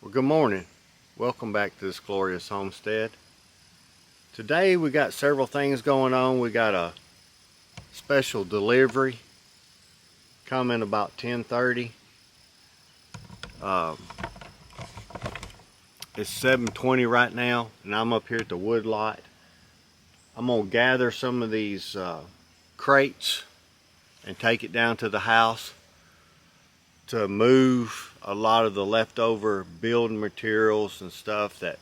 Well, good morning. Welcome back to this glorious homestead. Today we got several things going on. We got a special delivery coming about 10:30. It's 7:20 right now, and I'm up here at the woodlot. I'm gonna gather some of these crates and take it down to the house to move a lot of the leftover building materials and stuff that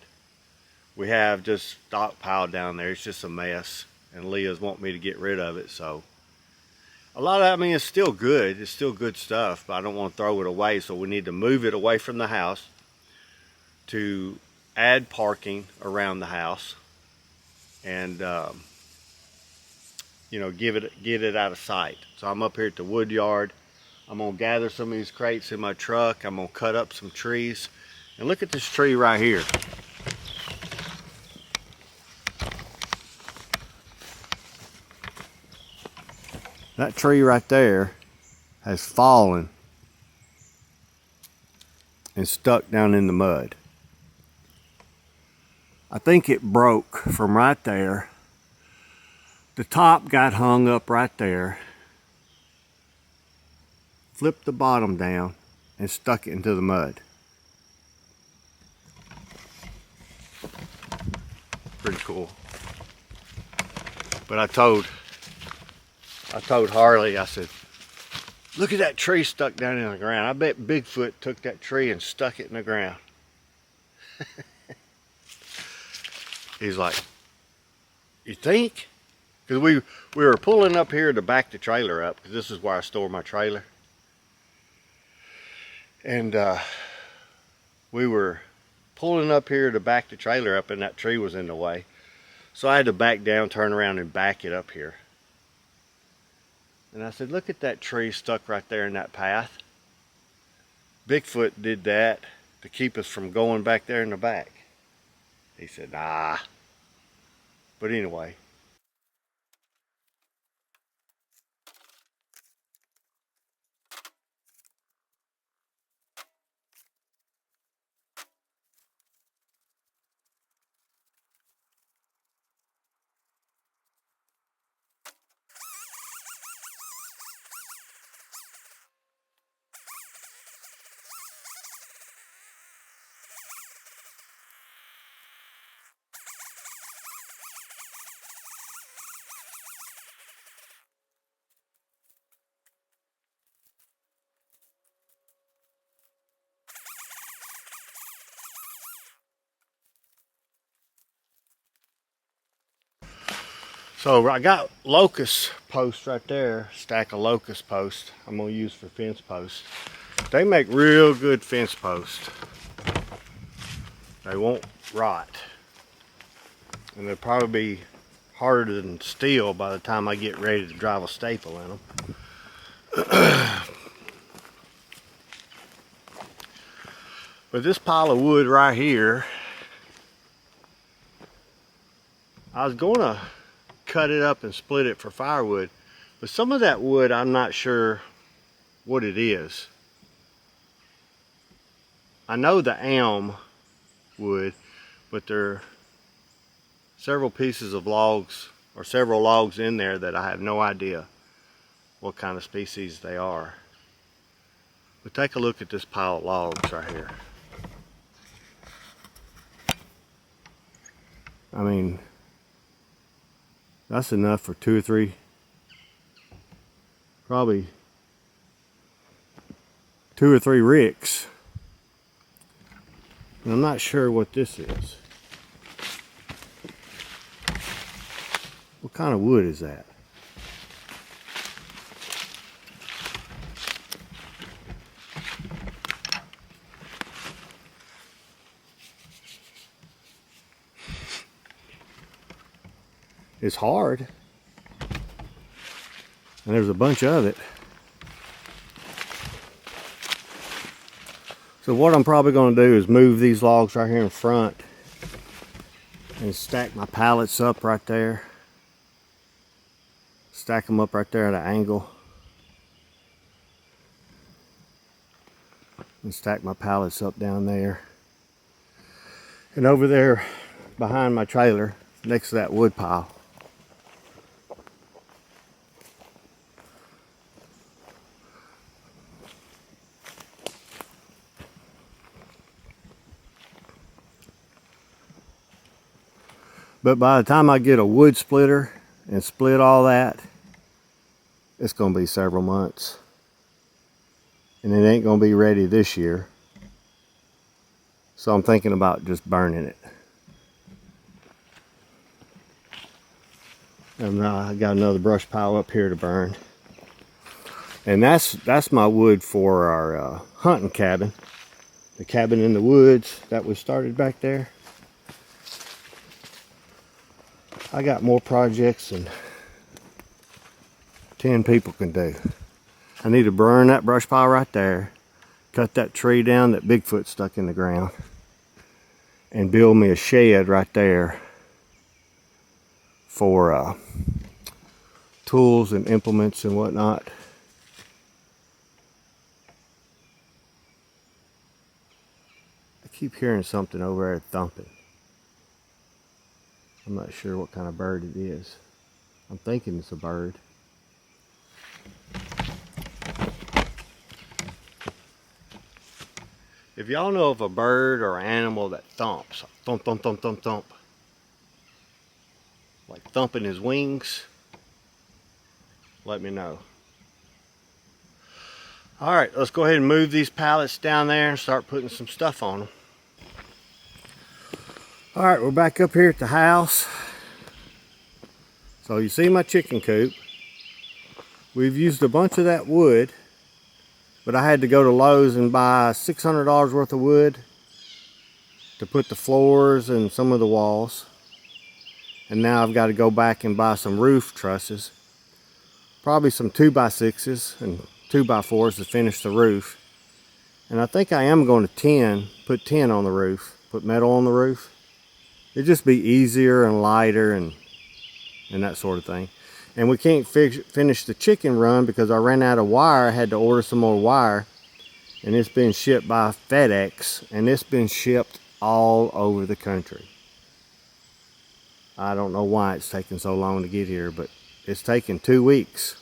we have just stockpiled down there. It's just a mess, and Leah's want me to get rid of it. So a lot of that, I mean, it's still good. It's still good stuff, but I don't want to throw it away. So we need to move it away from the house to add parking around the house, and you know, get it out of sight. So I'm up here at the wood yard. I'm gonna gather some of these crates in my truck. I'm gonna cut up some trees, and look at this tree right here. That tree right there has fallen and stuck down in the mud. I think it broke from right there. The top got hung up right there, flipped the bottom down, and stuck it into the mud. Pretty cool. But I told Harley, I said, look at that tree stuck down in the ground. I bet Bigfoot took that tree and stuck it in the ground. He's like, you think? Because we were pulling up here to back the trailer up, because this is where I store my trailer. And we were pulling up here to back the trailer up, and that tree was in the way. So I had to back down, turn around, and back it up here. And I said, look at that tree stuck right there in that path. Bigfoot did that to keep us from going back there in the back. He said, nah. But anyway. So I got locust posts right there, stack of locust posts I'm gonna use for fence posts. They make real good fence posts. They won't rot. And they'll probably be harder than steel by the time I get ready to drive a staple in them. But this pile of wood right here, I was gonna cut it up and split it for firewood, but some of that wood I'm not sure what it is. I know the elm wood, but there are several pieces of logs, or several logs in there, that I have no idea what kind of species they are. But take a look at this pile of logs right here. I mean, that's enough for 2 or 3, probably 2 or 3 ricks. And I'm not sure what this is. What kind of wood is that? It's hard, and there's a bunch of it. So what I'm probably going to do is move these logs right here in front and stack my pallets up right there. Stack them up right there at an angle. And stack my pallets up down there. And over there behind my trailer, next to that wood pile, but by the time I get a wood splitter and split all that, it's going to be several months. And it ain't going to be ready this year. So I'm thinking about just burning it. And I got another brush pile up here to burn. And that's my wood for our hunting cabin. The cabin in the woods that was started back there. I got more projects than 10 people can do. I need to burn that brush pile right there, cut that tree down that Bigfoot stuck in the ground, and build me a shed right there for tools and implements and whatnot. I keep hearing something over there thumping. I'm not sure what kind of bird it is. I'm thinking it's a bird. If y'all know of a bird or animal that thumps, thump, thump, thump, thump, thump, like thumping his wings, let me know. All right, let's go ahead and move these pallets down there and start putting some stuff on them. All right, we're back up here at the house. So you see my chicken coop. We've used a bunch of that wood, but I had to go to Lowe's and buy $600 worth of wood to put the floors and some of the walls. And now I've got to go back and buy some roof trusses. Probably some 2x6s and 2x4s to finish the roof. And I think I am going to put tin on the roof, put metal on the roof. It'd just be easier and lighter and that sort of thing. And we can't finish the chicken run because I ran out of wire. I had to order some more wire. And it's been shipped by FedEx. And it's been shipped all over the country. I don't know why it's taking so long to get here, but it's taken 2 weeks.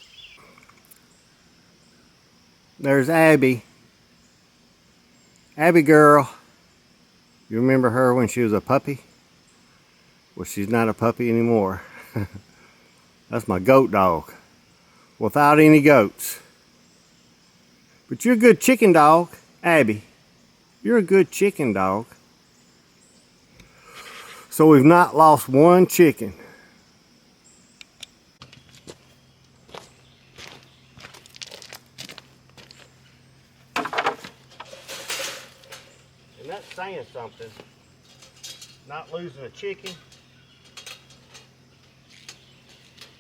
There's Abby. Abby girl. You remember her when she was a puppy? Well, she's not a puppy anymore. That's my goat dog. Without any goats. But you're a good chicken dog, Abby. You're a good chicken dog. So we've not lost one chicken. And that's saying something. Not losing a chicken.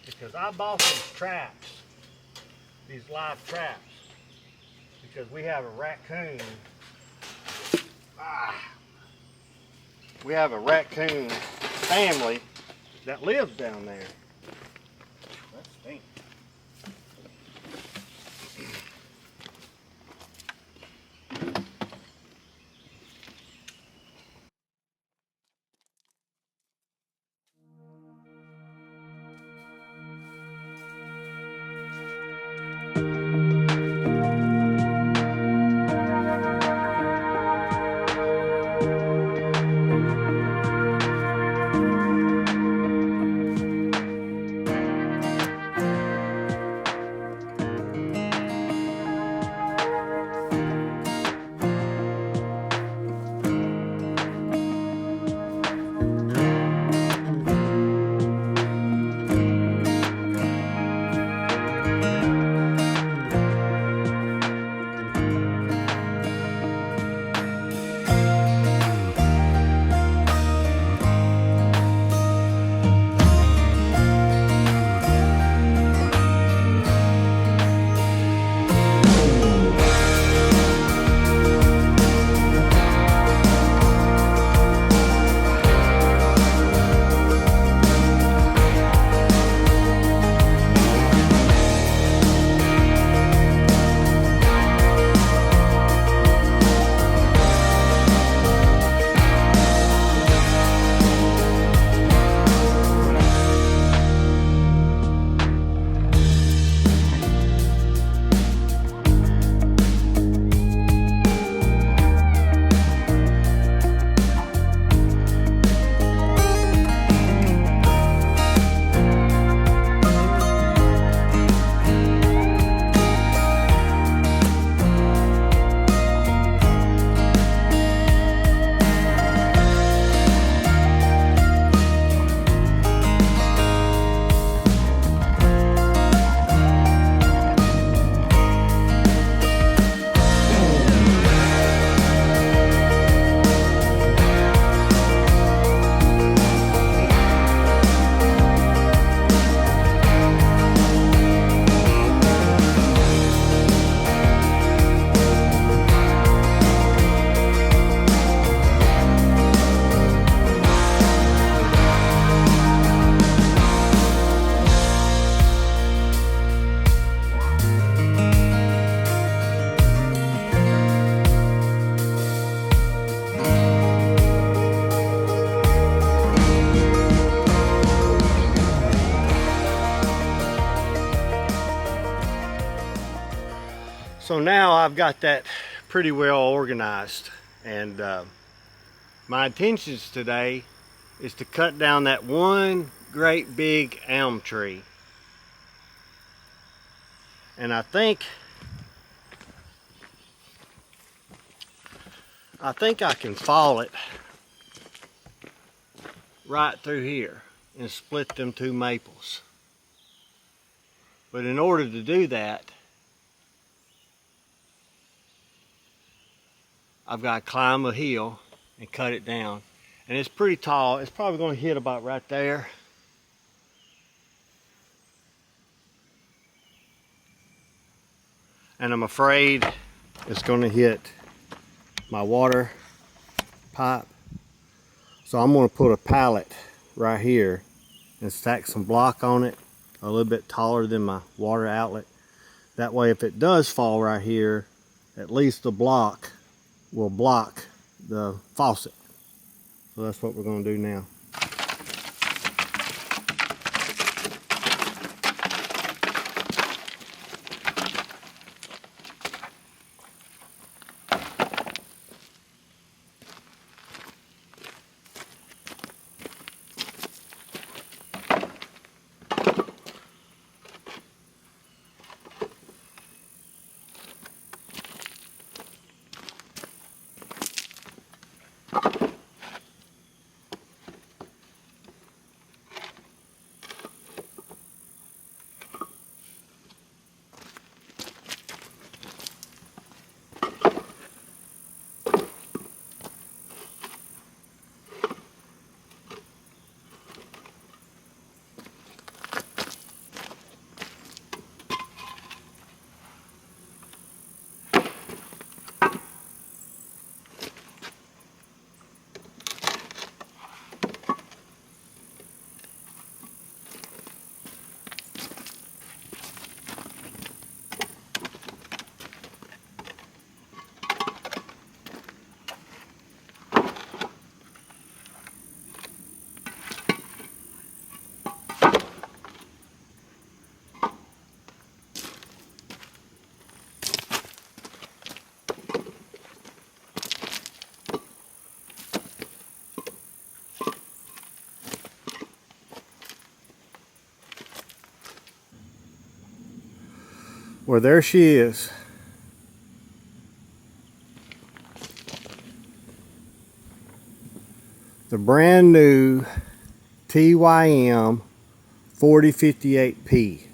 Because I bought these traps, these live traps, because we have a raccoon. We have a raccoon family that lives down there. That stinks. So now I've got that pretty well organized, and my intentions today is to cut down that one great big elm tree. And I think I can fall it right through here and split them two maples. But in order to do that, I've got to climb a hill and cut it down. And it's pretty tall. It's probably going to hit about right there. And I'm afraid it's going to hit my water pipe. So I'm going to put a pallet right here and stack some block on it, a little bit taller than my water outlet. That way if it does fall right here, at least the block will block the faucet. So that's what we're going to do now. Well, there she is. The brand new TYM 4058P.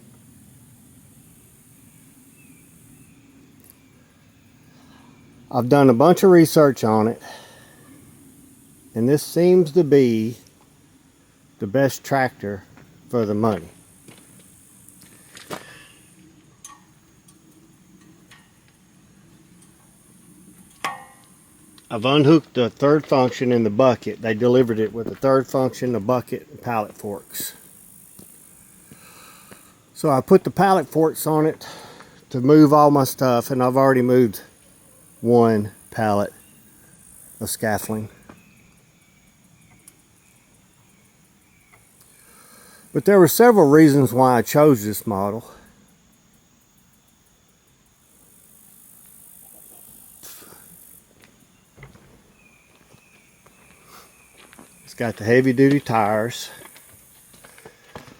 I've done a bunch of research on it, and this seems to be the best tractor for the money. I've unhooked the third function in the bucket. They delivered it with the third function, the bucket, and pallet forks. So I put the pallet forks on it to move all my stuff, and I've already moved one pallet of scaffolding. But there were several reasons why I chose this model. It's got the heavy duty tires.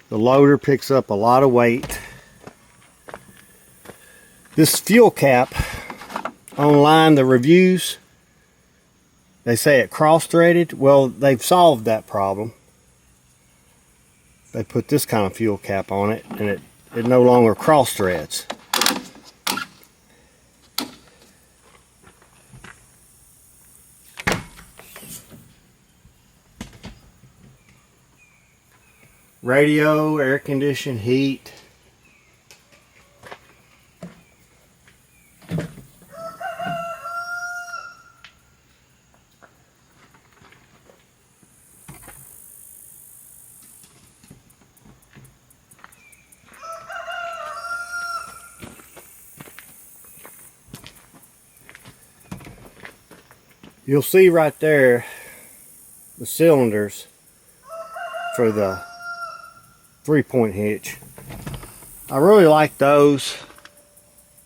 The loader picks up a lot of weight. This fuel cap, online, the reviews, they say it cross-threaded. Well, they've solved that problem. They put this kind of fuel cap on it, and it no longer cross-threads. Radio, air conditioned, heat. You'll see right there the cylinders for the 3-point hitch. I really like those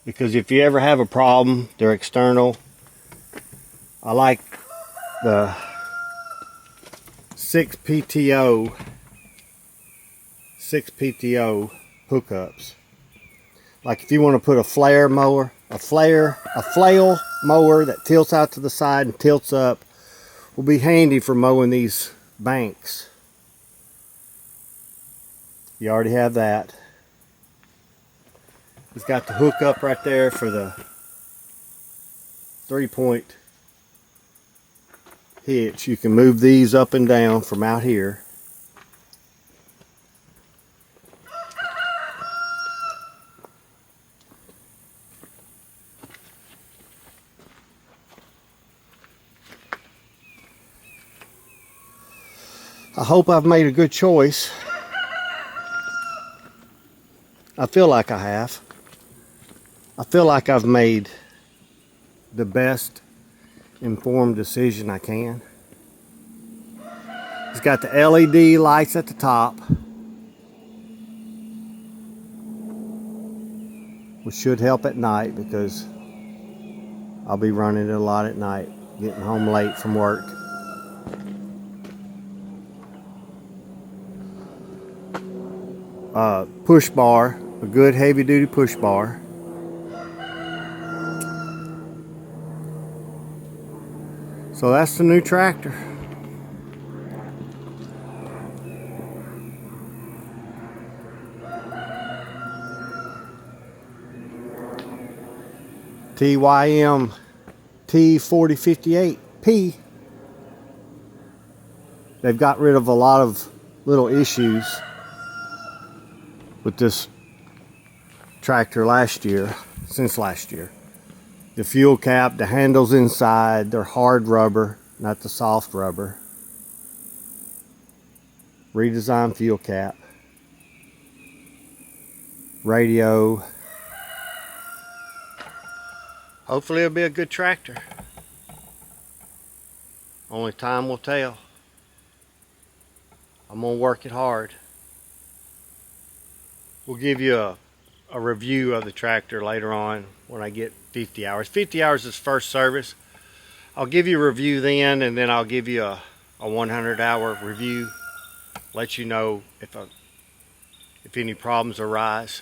because if you ever have a problem, they're external. I like the 6 PTO hookups. Like if you want to put a flail mower that tilts out to the side and tilts up, will be handy for mowing these banks. You already have that. It's got the hook up right there for the 3-point hitch. You can move these up and down from out here. I hope I've made a good choice. I feel like I have. I feel like I've made the best informed decision I can. It's got the LED lights at the top, which should help at night because I'll be running it a lot at night, getting home late from work. Push bar, a good heavy duty push bar. So that's the new tractor. TYM T4058P. They've got rid of a lot of little issues with this tractor since last year. The fuel cap, the handles inside, they're hard rubber, not the soft rubber. Redesigned fuel cap. Radio. Hopefully it'll be a good tractor. Only time will tell. I'm gonna work it hard. We'll give you a review of the tractor later on when I get 50 hours. 50 hours is first service. I'll give you a review then, and then I'll give you a 100-hour review. Let you know if any problems arise.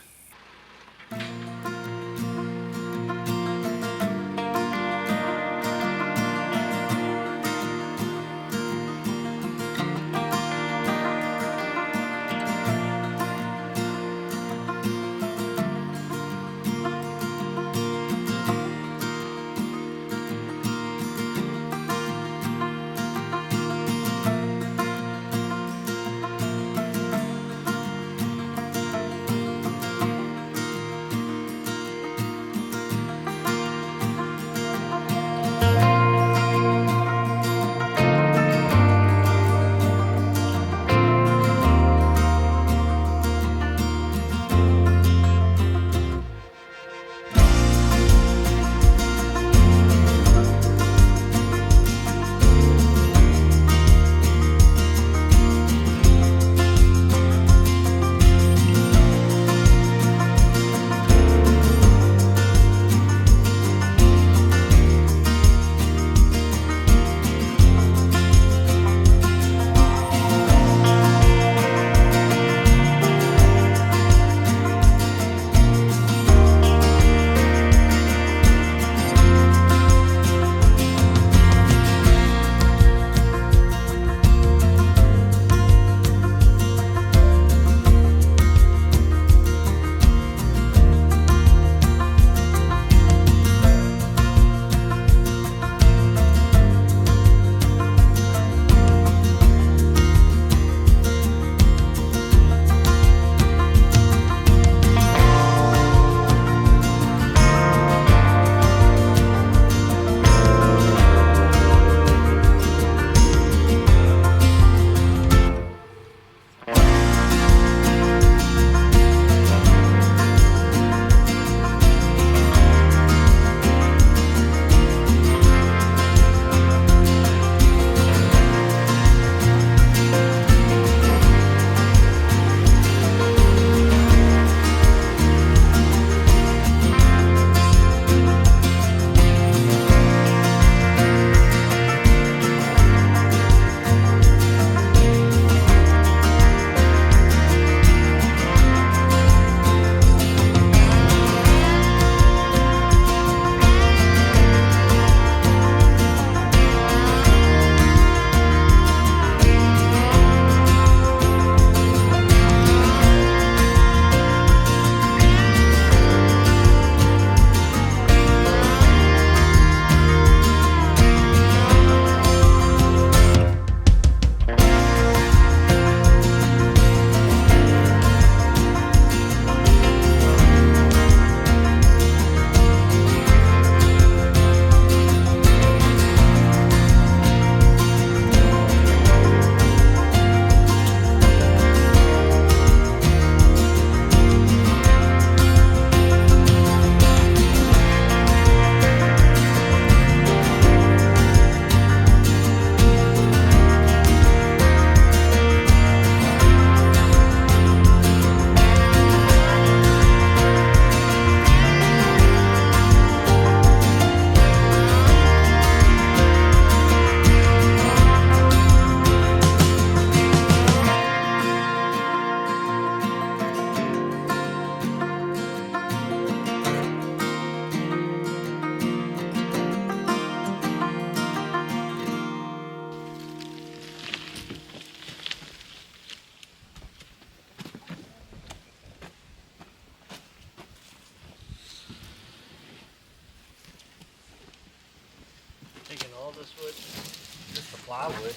Just the plywood.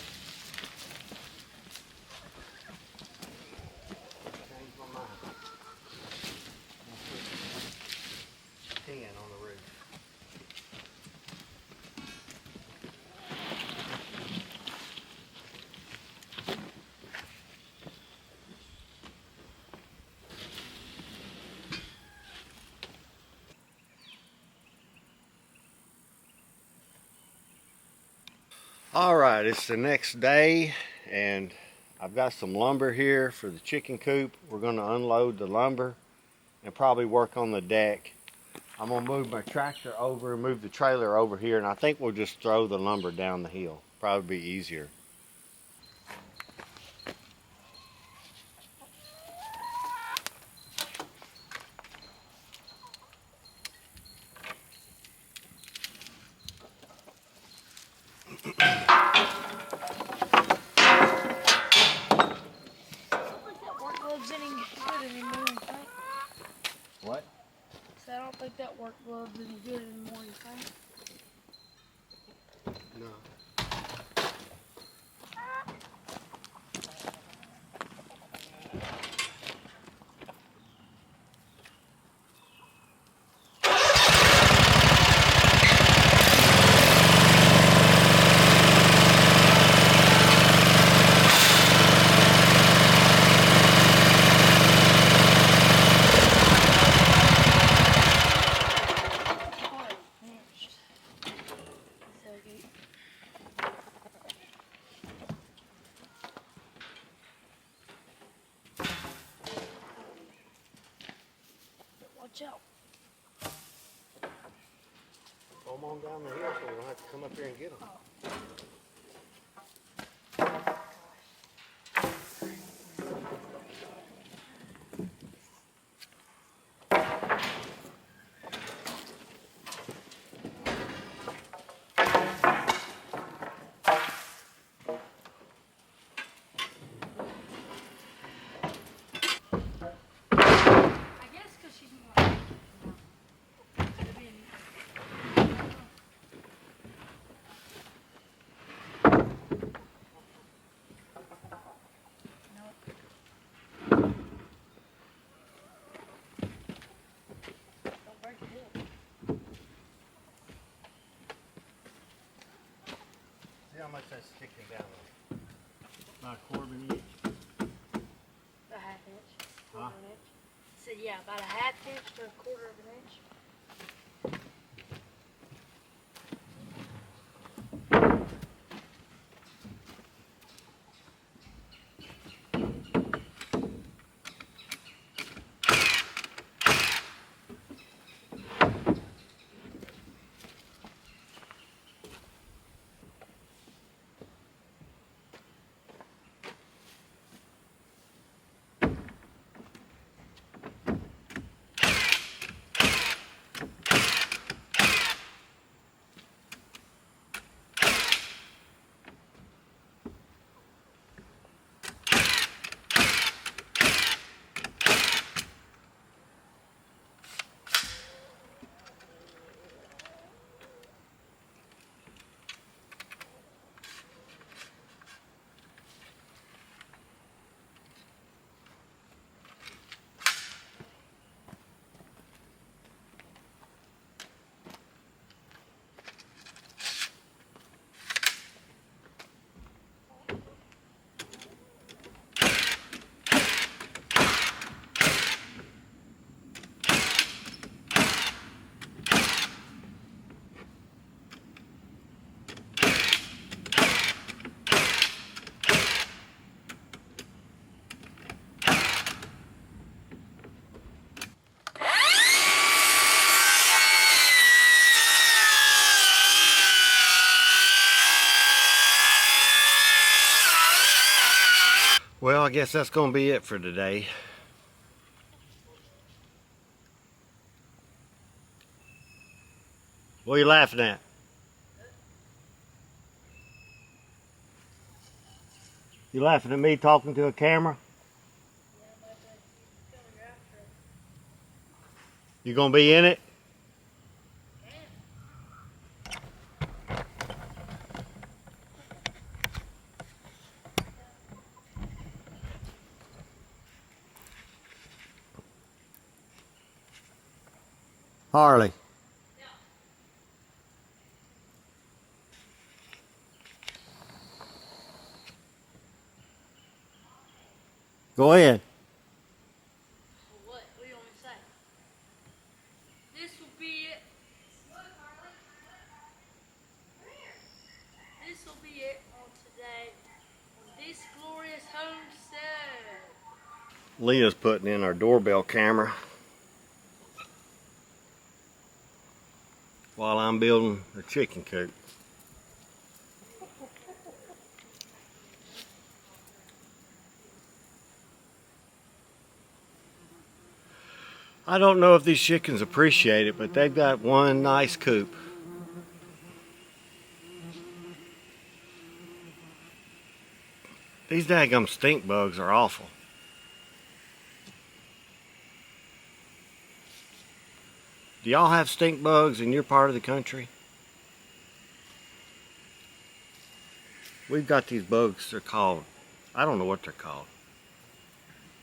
Changed my mind. I'll put tin on the roof. All right, it's the next day and I've got some lumber here for the chicken coop. We're gonna unload the lumber and probably work on the deck. I'm gonna move my tractor over and move the trailer over here, and I think we'll just throw the lumber down the hill. Probably be easier. What? So I don't think that work glove's any good anymore, you think? No. Watch out. Come on down the hill so we don't have to come up here and get them. See how much that's sticking down there? About a quarter of an inch. A half inch. Huh? Quarter of an inch. So yeah, about a half inch to a quarter of an inch. Well, I guess that's going to be it for today. What are you laughing at? You laughing at me talking to a camera? You going to be in it? Harley. Go ahead. What? What do you want me to say? This will be it. This will be it on today on this glorious homestead. Leah's putting in our doorbell camera while I'm building a chicken coop. I don't know if these chickens appreciate it, but they've got one nice coop. These daggum stink bugs are awful. Do y'all have stink bugs in your part of the country? We've got these bugs, they're called, I don't know what they're called.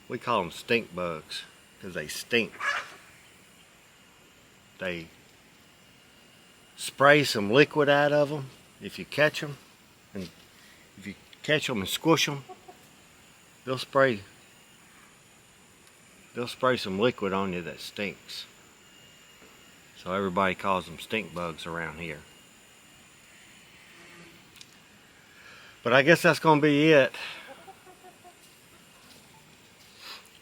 We call them stink bugs because they stink. They spray some liquid out of them if you catch them, and if you catch them and squish them, they'll spray some liquid on you that stinks. So everybody calls them stink bugs around here. But I guess that's gonna be it.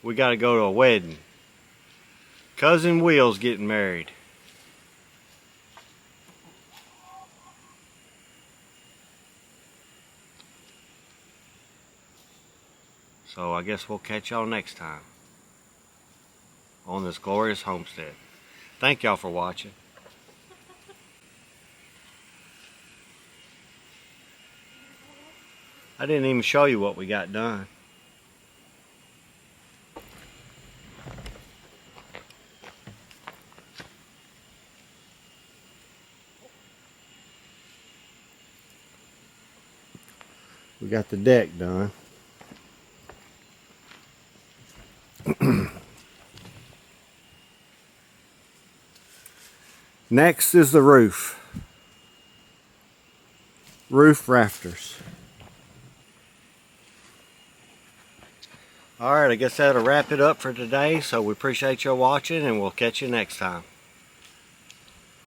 We gotta go to a wedding. Cousin Will's getting married. So I guess we'll catch y'all next time on this glorious homestead. Thank y'all for watching. I didn't even show you what we got done. We got the deck done. Next is the roof. Roof rafters. Alright, I guess that'll wrap it up for today. So we appreciate y'all watching, and we'll catch you next time.